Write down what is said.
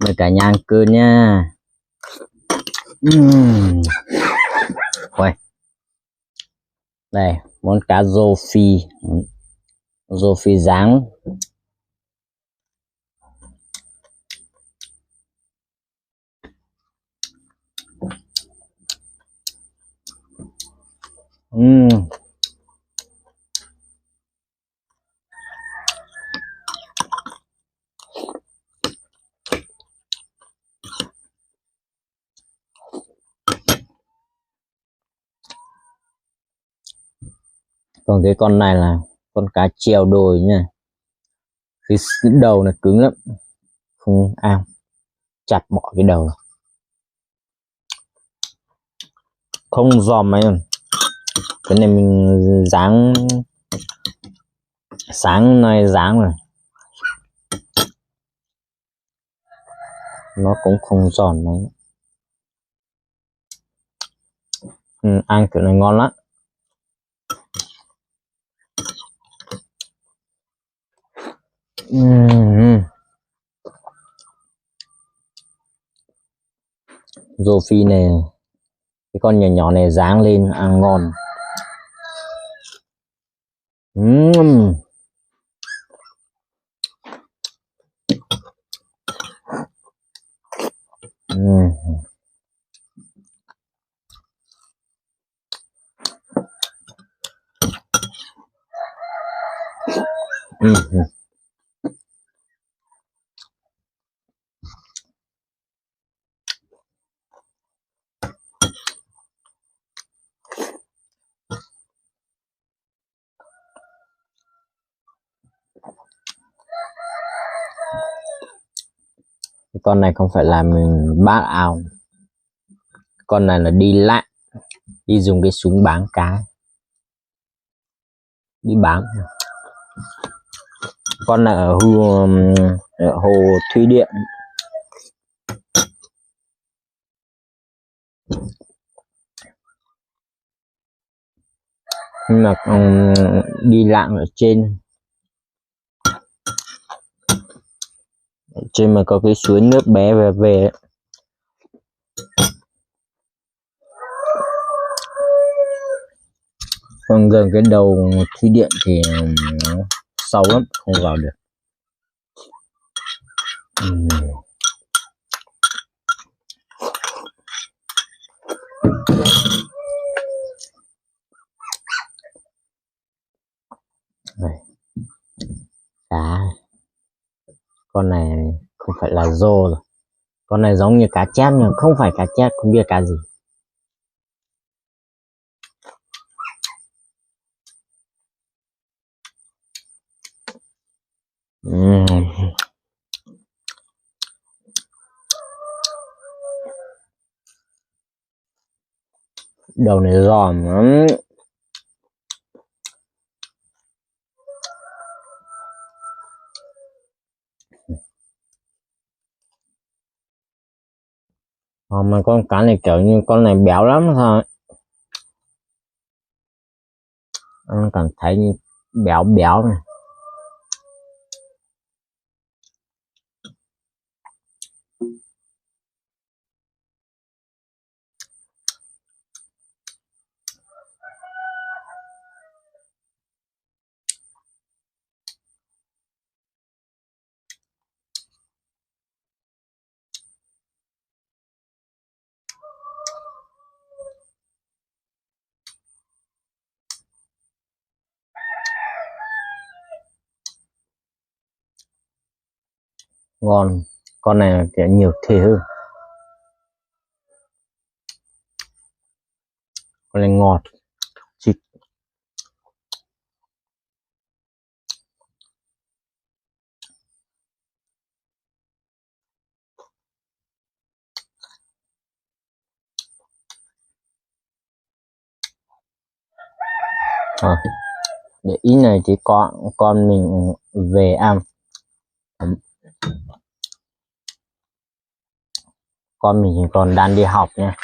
Mời cả nhà ăn cơm nha. Ôi. Đây, món cá rô phi. Rô phi rán. Còn cái con này là con cá treo đồi nha. Cái đầu này cứng lắm, không ăn, chặt bỏ cái đầu, không giòn mấy. Cái này mình ráng sáng nay ráng rồi, nó cũng không giòn mấy. Ăn kiểu này ngon lắm. Rô phi này, cái con nhỏ nhỏ này ráng lên ăn ngon. Con này không phải là mình bát ao, con này là đi lại, đi dùng cái súng bán cá, đi bán. Con này ở hồ thủy điện. Nhưng mà đi lạng ở trên mà có cái suối nước bé về ấy. Còn gần cái đầu thủy điện thì sâu lắm, không vào được. Đây. Cá, con này không phải là rô rồi, con này giống như cá chép nhưng không phải cá chép, không biết cá gì. Đầu này giòn lắm. Mà con cá này kiểu như con này béo lắm thôi, anh cảm thấy như béo béo này. Ngon, con này là kiểu nhiều thịt hơn, con này ngọt thịt. Để ý này chỉ con mình về ăn, con mình còn đang đi học nha.